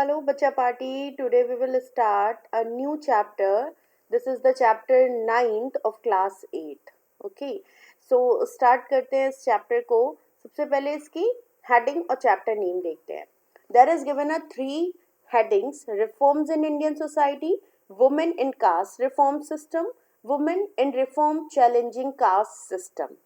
Hello, Bacha Party. Today we will start a new chapter. This is the chapter 9th of class 8. Okay. So start करते हैं इस chapter को. सबसे पहले इसकी heading और chapter name देखते हैं. There is given a three headings: reforms in Indian society, women in caste reform system, women in reform challenging caste system.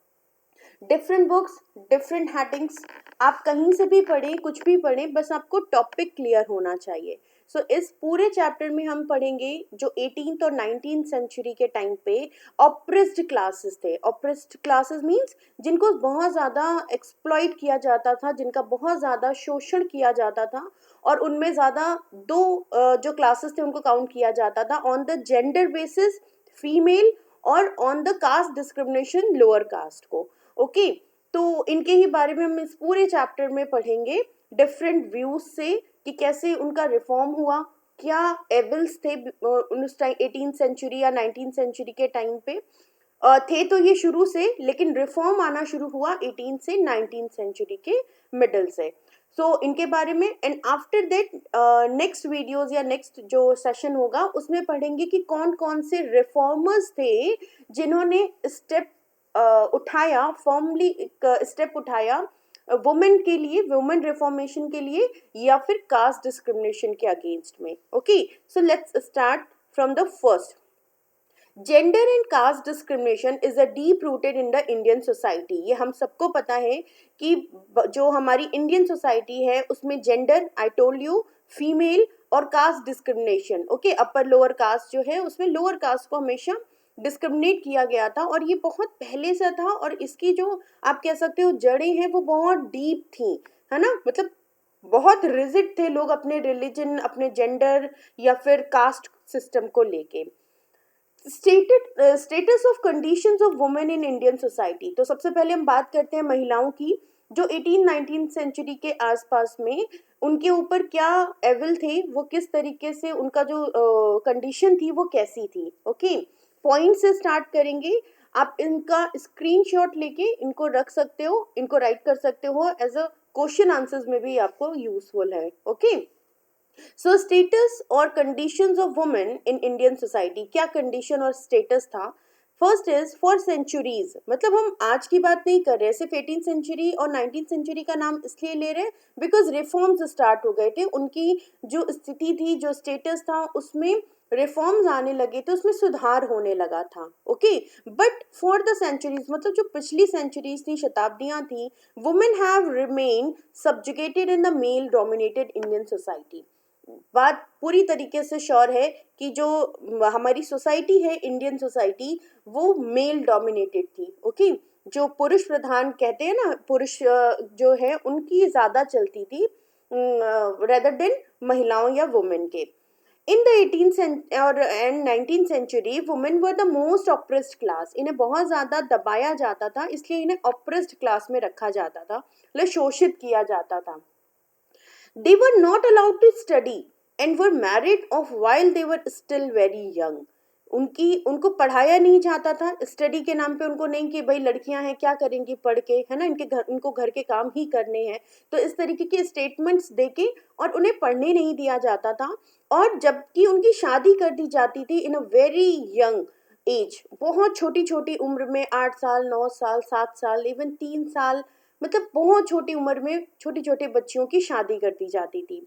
Different books, different headings, आप कहीं से भी पढ़ें, कुछ भी पढ़ें, बस आपको टॉपिक क्लियर होना चाहिए. सो इस पूरे चैप्टर में हम पढ़ेंगे जो 18th और 19th सेंचुरी के टाइम पे ऑप्रेस्ड क्लासेस थे. ऑप्रेस्ड क्लासेस मींस जिनको बहुत ज़्यादा एक्सप्लॉइट किया जाता था, जिनका बहुत ज़्यादा शोषण किया जाता था, और उनमें ज़्यादा दो जो क्लासेस थे उनको काउंट किया जाता था on the gender basis, female, और on the caste discrimination lower caste को. ओके. तो इनके ही बारे में हम इस पूरे चैप्टर में पढ़ेंगे डिफरेंट व्यूज से कि कैसे उनका रिफॉर्म हुआ, क्या एविल्स थे उस टाइम 18th सेंचुरी या 19th सेंचुरी के टाइम पे. थे तो ये शुरू से, लेकिन रिफॉर्म आना शुरू हुआ 18th से 19th सेंचुरी के मिडल से. सो इनके बारे में and after that next videos या नेक्स्ट जो सेशन होगा उसमें पढ़ेंगे कि कौन कौन से रिफॉर्मर्स थे जिन्होंने स्टेप उठाया, फॉर्मली स्टेप उठाया वुमेन के लिए, वुमेन रिफॉर्मेशन के लिए, या फिर कास्ट डिस्क्रिमिनेशन के अगेंस्ट में. Okay. So let's start from the first. Gender and caste discrimination is a deep rooted in the Indian society. ये हम सबको पता है कि जो हमारी इंडियन सोसाइटी है उसमें gender, I told you, female और caste discrimination. Okay. Upper lower caste जो है उसमें लोअर कास्ट को हमेशा डिस्क्रिमिनेट किया गया था, और ये बहुत पहले से था, और इसकी जो आप कह सकते हो जड़ें हैं वो बहुत डीप थी, है ना. मतलब बहुत रिजिड थे लोग अपने रिलीजन, अपने जेंडर या फिर कास्ट सिस्टम को लेके. Status of conditions of women in Indian society. तो सबसे पहले हम बात करते हैं महिलाओं की, जो 18-19 सेंचुरी के आसपास में उनके ऊपर क्या एविल थे, वो किस तरीके से उनका जो कंडीशन थी वो कैसी थी. ओके. पॉइंट से स्टार्ट करेंगे. आप इनका स्क्रीनशॉट लेके इनको रख सकते हो, इनको राइट कर सकते हो, एज अ क्वेश्चन आंसर्स में भी आपको यूजफुल है. ओके. सो स्टेटस और conditions of women in Indian society. क्या कंडीशन और स्टेटस था? First is for centuries. मतलब हम आज की बात नहीं कर रहे, सिर्फ 18th सेंचुरी और 19th सेंचुरी का नाम इसलिए ले रहे हैं बिकॉज रिफॉर्म्स स्टार्ट हो गए थे. उनकी जो स्थिति थी, जो स्टेटस था, उसमें रिफॉर्म्स आने लगे थे, उसमें सुधार होने लगा था. Okay. But for the centuries, मतलब जो पिछली सेंचुरीज थी, शताब्दियां थी, women have remain subjugated in the male dominated Indian society. बात पूरी तरीके से श्योर है कि जो हमारी सोसाइटी है, इंडियन सोसाइटी, वो मेल डोमिनेटेड थी. ओके. जो पुरुष प्रधान कहते हैं ना, पुरुष जो है उनकी ज्यादा चलती थी रेदर देन महिलाओं या वुमेन के. इन द 18th और and 19th century women were the most oppressed class. इन्हें बहुत ज्यादा दबाया जाता था, इसलिए इन्हें ऑप्रेस्ड क्लास में रखा जाता था, मतलब शोषित किया जाता था. They were not allowed to study and were married off while they were still very young. उनको पढ़ाया नहीं जाता था, स्टडी के नाम पे उनको नहीं कि भाई लड़कियां हैं क्या करेंगी पढ़ के, है ना, इनको घर के काम ही करने हैं. तो इस तरीके के स्टेटमेंट्स देके और उन्हें पढ़ने नहीं दिया जाता था. और जबकि उनकी शादी कर दी जाती थी इन अ वेरी यंग एज, बहुत छोटी छोटी उम्र में, 8 साल, 9 साल, 7 साल, इवन 3 साल, मतलब बहुत छोटी उम्र में छोटी छोटी बच्चियों की शादी कर दी जाती थी.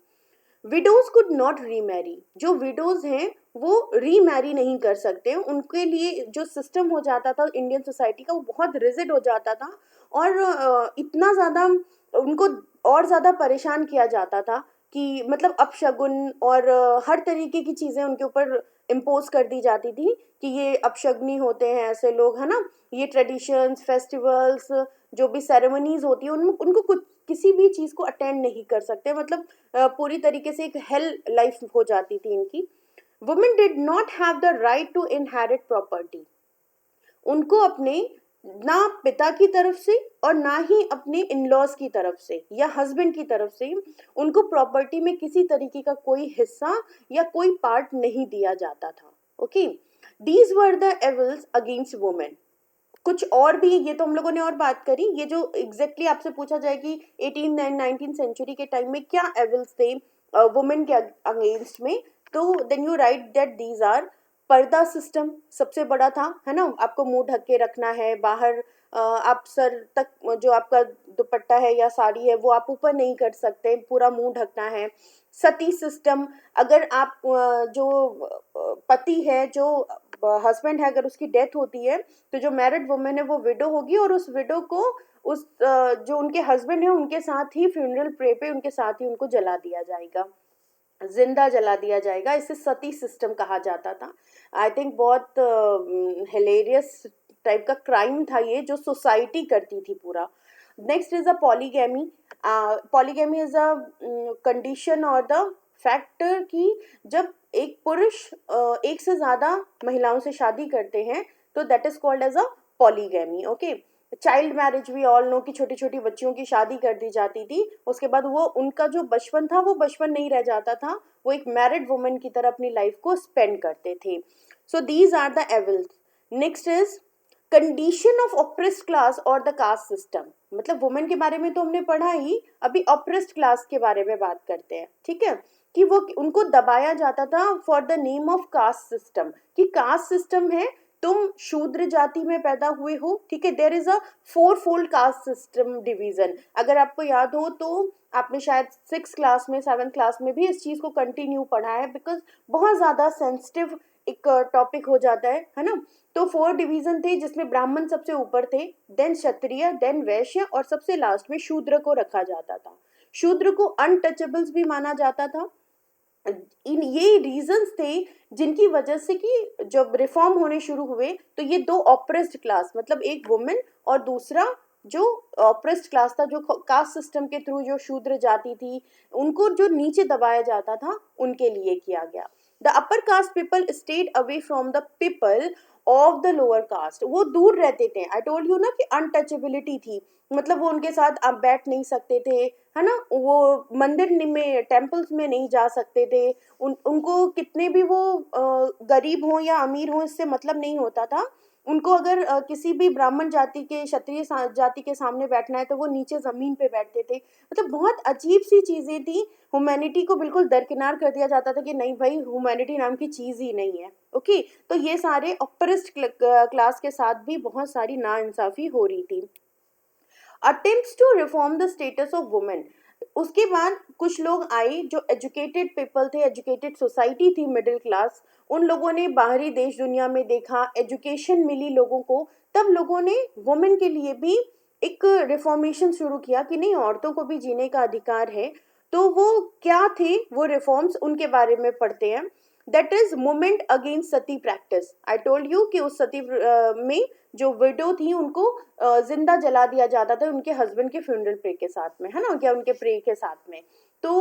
Widows could not remarry. जो विडोज हैं वो रीमैरी नहीं कर सकते. उनके लिए जो सिस्टम हो जाता था इंडियन सोसाइटी का, वो बहुत रिजिड हो जाता था, और इतना ज़्यादा उनको और ज़्यादा परेशान किया जाता था कि मतलब अपशगुन और हर तरीके की चीज़ें उनके ऊपर इम्पोज कर दी जाती थी कि ये अपशगनी होते हैं ऐसे लोग, है ना. ये ट्रेडिशंस, फेस्टिवल्स, जो भी सेरेमनीज होती है उनको कुछ किसी भी चीज़ को अटेंड नहीं कर सकते. मतलब पूरी तरीके से एक हेल लाइफ हो जाती थी इनकी. Women did not have the right to inherit property. उनको अपने ना पिता की तरफ से और ना ही अपने इन लॉज की तरफ से या हस्बैंड की तरफ से उनको प्रॉपर्टी में किसी तरीके का कोई हिस्सा या कोई पार्ट नहीं दिया जाता था. Okay. These were the evils against women. कुछ और भी, ये तो हम लोगों ने और बात करी. ये जो एग्जैक्टली आपसे पूछा जाए कि 18 एंड 19 सेंचुरी के टाइम में क्या एविल्स थे वुमेन के अगेंस्ट में, तो then you write that these are purdah system सबसे बड़ा था, है ना, आपको मुंह ढक के रखना है, बाहर आप सर तक जो आपका दुपट्टा है या साड़ी है वो आप ऊपर नहीं कर सकते, पूरा मुंह ढकना है। सती सिस्टम, अगर आप जो पति है, जो हस्बैंड है, अगर उसकी डेथ होती है तो जो मैरिड वुमेन है वो विडो होगी, और उस विडो को उस जो उनके हस्बैंड है उनके साथ ही फ्यूनरल प्रे पे उनके साथ ही उनको जला दिया जाएगा, जिंदा जला दिया जाएगा। इसे सती सिस्टम कहा जाता था। आई थिंक बहुत हिलेरियस टाइप का क्राइम था ये, जो सोसाइटी करती थी पूरा। Next is a polygamy. Polygamy is a condition और द फैक्टर कि जब एक पुरुष एक से ज्यादा महिलाओं से शादी करते हैं तो that is called as a polygamy. Okay, child marriage भी ऑल नो कि छोटी छोटी बच्चियों की शादी कर दी जाती थी, उसके बाद वो उनका जो बचपन था वो बचपन नहीं रह जाता था, वो एक मैरिड वुमेन की तरह अपनी लाइफ को स्पेंड करते थे। So these are the evils. Next is condition of oppressed class और द कास्ट सिस्टम। मतलब वुमेन के बारे में तो हमने पढ़ा ही, अभी ऑप्रेस्ड क्लास के बारे में बात करते हैं, ठीक है, कि वो उनको दबाया जाता था for the name of caste system, कि कास्ट सिस्टम है, तुम शूद्र जाति में पैदा हुए हो, ठीक है, there is a four fold caste system division. अगर आपको याद हो तो आपने शायद 6 क्लास में 7 क्लास में भी इस चीज को कंटिन्यू पढ़ा है, बिकॉज बहुत ज्यादा सेंसिटिव एक टॉपिक हो जाता है ना। तो 4 डिवीजन थे जिसमें ब्राह्मण सबसे ऊपर थे, देन क्षत्रिय, देन वैश्य, और सबसे लास्ट में शूद्र को रखा जाता था। शूद्र को अनटचेबल्स भी माना जाता था। इन ये रीजंस थे जिनकी वजह से कि जब रिफॉर्म होने शुरू हुए तो ये दो ऑप्रेस्ड क्लास, मतलब एक वुमेन और दूसरा जो ऑप्रेस्ड क्लास था, जो कास्ट सिस्टम के थ्रू जो शूद्र जाति थी, उनको जो नीचे दबाया जाता था, उनके लिए किया गया। The upper caste people stayed away from the people of the lower caste, वो दूर रहते थे। आई टोल्ड यू ना कि अनटचेबिलिटी थी, मतलब वो उनके साथ आप बैठ नहीं सकते थे, है ना, वो मंदिर में टेम्पल्स में नहीं जा सकते थे, उनको कितने भी वो गरीब हो या अमीर हो इससे मतलब नहीं होता था। उनको अगर किसी भी ब्राह्मण जाति के, क्षत्रिय जाति के सामने बैठना है तो वो नीचे जमीन पे बैठते थे। मतलब बहुत अजीब सी चीजें थी, ह्यूमैनिटी को बिल्कुल दरकिनार कर दिया जाता था कि नहीं भाई, ह्यूमैनिटी नाम की चीज ही नहीं है। ओके, तो ये सारे ऑप्रेस्ड क्लास के साथ भी बहुत सारी नाइंसाफी हो रही थी। Attempts to reform the status of women, उसके बाद कुछ लोग आए जो एजुकेटेड पीपल थे, एजुकेटेड सोसाइटी थी, मिडिल क्लास, उन लोगों ने बाहरी देश दुनिया में देखा, एजुकेशन मिली लोगों को, तब लोगों ने वुमेन के लिए भी एक रिफॉर्मेशन शुरू किया कि नहीं, औरतों को भी जीने का अधिकार है। तो वो क्या थे वो रिफॉर्म्स, उनके बारे में पढ़ते हैं। That is movement against Sati practice. I told you कि उस सती में जो विडो थी उनको जिंदा जला दिया जाता था उनके हस्बैंड के फ्यूनरल प्रे के साथ में, है ना, क्या उनके प्रे के साथ में। तो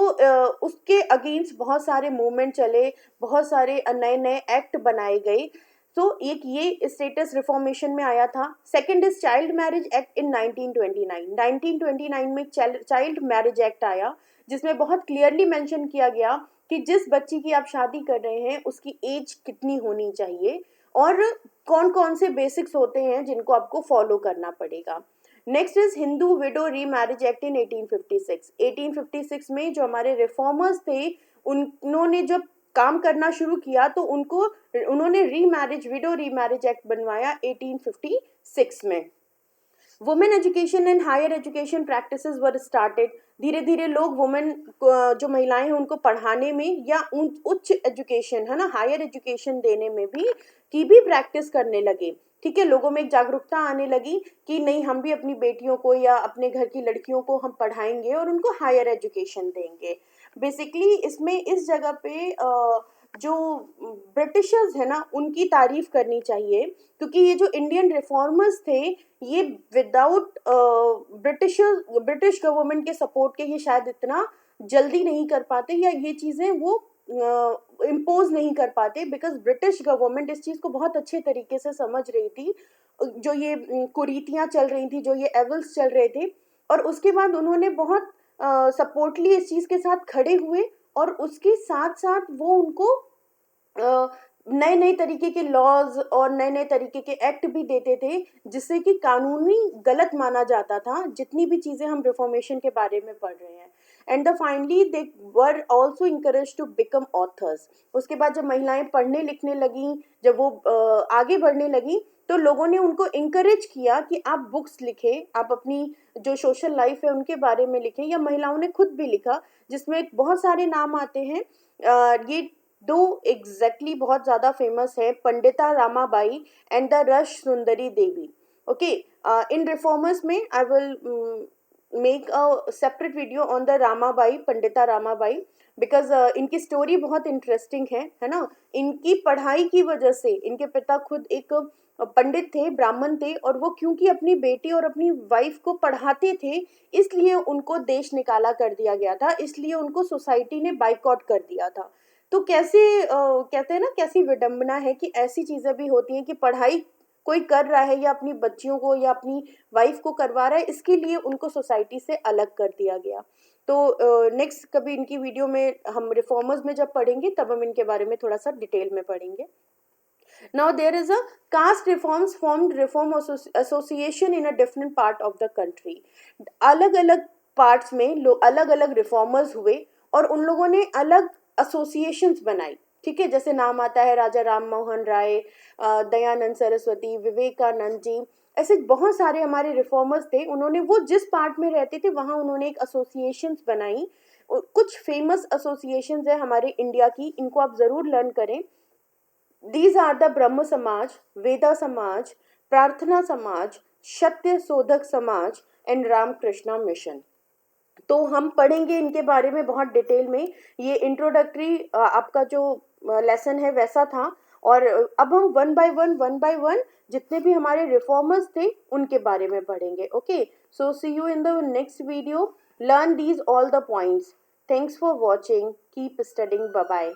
उसके अगेंस्ट बहुत सारे मूवमेंट चले, बहुत सारे नए नए एक्ट बनाए गए। तो एक ये स्टेटस रिफॉर्मेशन में आया था। Second is child marriage act in 1929। 1929 में चाइल्ड मैरिज एक्ट आया, जिसमें बहुत क्लियरली मेंशन किया गया कि जिस बच्ची की आप शादी कर रहे हैं उसकी एज कितनी होनी चाहिए, और कौन कौन से बेसिक्स होते हैं जिनको आपको फॉलो करना पड़ेगा। Next is Hindu window remarriage act in 1856। 1856 में जो हमारे रिफॉर्मर्स थे, उन्होंने जब काम करना शुरू किया तो उन्होंने remarriage, widow remarriage act बनवाया 1856 में। Women education and higher education practices were started. धीरे धीरे लोग वुमेन जो महिलाएं हैं उनको पढ़ाने में या उच्च एजुकेशन, है ना, हायर एजुकेशन देने में भी प्रैक्टिस करने लगे। ठीक है, लोगों में एक जागरूकता आने लगी कि नहीं, हम भी अपनी बेटियों को या अपने घर की लड़कियों को हम पढ़ाएंगे और उनको हायर एजुकेशन देंगे। बेसिकली इसमें इस जगह पे जो ब्रिटिशर्स है ना उनकी तारीफ करनी चाहिए, क्योंकि ये जो इंडियन रिफॉर्मर्स थे ये विदाउट ब्रिटिश गवर्नमेंट के सपोर्ट के ये शायद इतना जल्दी नहीं कर पाते, या ये चीज़ें वो इम्पोज नहीं कर पाते, बिकॉज ब्रिटिश गवर्नमेंट इस चीज़ को बहुत अच्छे तरीके से समझ रही थी, जो ये कुरीतियाँ चल रही थी, जो ये एवल्स चल रहे थे, और उसके बाद उन्होंने बहुत सपोर्टली इस चीज़ के साथ खड़े हुए, और उसके साथ साथ वो उनको नए नए तरीके के लॉज और नए नए तरीके के एक्ट भी देते थे, जिससे कि कानूनी गलत माना जाता था जितनी भी चीज़ें हम रिफॉर्मेशन के बारे में पढ़ रहे हैं। And the finally they were also encourage to become authors. उसके बाद जब महिलाएं पढ़ने लिखने लगी, जब वो आगे बढ़ने लगी, तो लोगों ने उनको इंकरेज किया कि आप बुक्स लिखें, आप अपनी जो सोशल लाइफ है उनके बारे में लिखें, या महिलाओं ने खुद भी लिखा जिसमें बहुत सारे नाम आते हैं। ये दो एग्जैक्टली बहुत ज़्यादा फेमस है, Pandita Ramabai and the rush Sundari Devi. Okay, in reformers में I will make a separate video on the Ramabai, Pandita Ramabai, because इनकी स्टोरी बहुत इंटरेस्टिंग है ना। इनकी पढ़ाई की वजह से, इनके पिता खुद एक पंडित थे, ब्राह्मण थे, और वो क्योंकि अपनी बेटी और अपनी वाइफ को पढ़ाते थे, इसलिए उनको देश निकाला कर दिया गया था, इसलिए उनको सोसाइटी ने बाइकआउट कर दिया था। तो कैसे कहते हैं ना, कैसी विडंबना है कि ऐसी चीजें भी होती हैं कि पढ़ाई कोई कर रहा है या अपनी बच्चियों को या अपनी वाइफ को करवा रहा है, इसके लिए उनको सोसाइटी से अलग कर दिया गया। तो नेक्स्ट कभी इनकी वीडियो में हम रिफॉर्मर्स में जब पढ़ेंगे तब हम इनके बारे में थोड़ा सा डिटेल में पढ़ेंगे। Now there is a caste reforms formed reform association in a different part of the country. अलग अलग पार्ट्स में लोग अलग अलग रिफॉर्मर्स हुए और उन लोगों ने अलग एसोसिएशंस बनाई। ठीक है, जैसे नाम आता है राजा राम मोहन राय, दयानंद सरस्वती, विवेकानंद जी, ऐसे बहुत सारे हमारे रिफॉर्मर्स थे। उन्होंने वो जिस पार्ट में रहते थे वहाँ उन्होंने एक एसोसिएशंस बनाई। कुछ फेमस एसोसिएशंस है हमारे इंडिया की, इनको आप ज़रूर लर्न करें। These are the ब्रह्म समाज, वेदा समाज, प्रार्थना समाज, सत्य शोधक समाज एंड रामकृष्णा मिशन। तो हम पढ़ेंगे इनके बारे में बहुत डिटेल में। ये इंट्रोडक्टरी आपका जो लेसन है वैसा था, और अब हम वन बाय वन जितने भी हमारे रिफॉर्मर्स थे उनके बारे में पढ़ेंगे। Okay, so see you in the next video. Learn these all the points. Thanks for watching, keep studying, bye bye.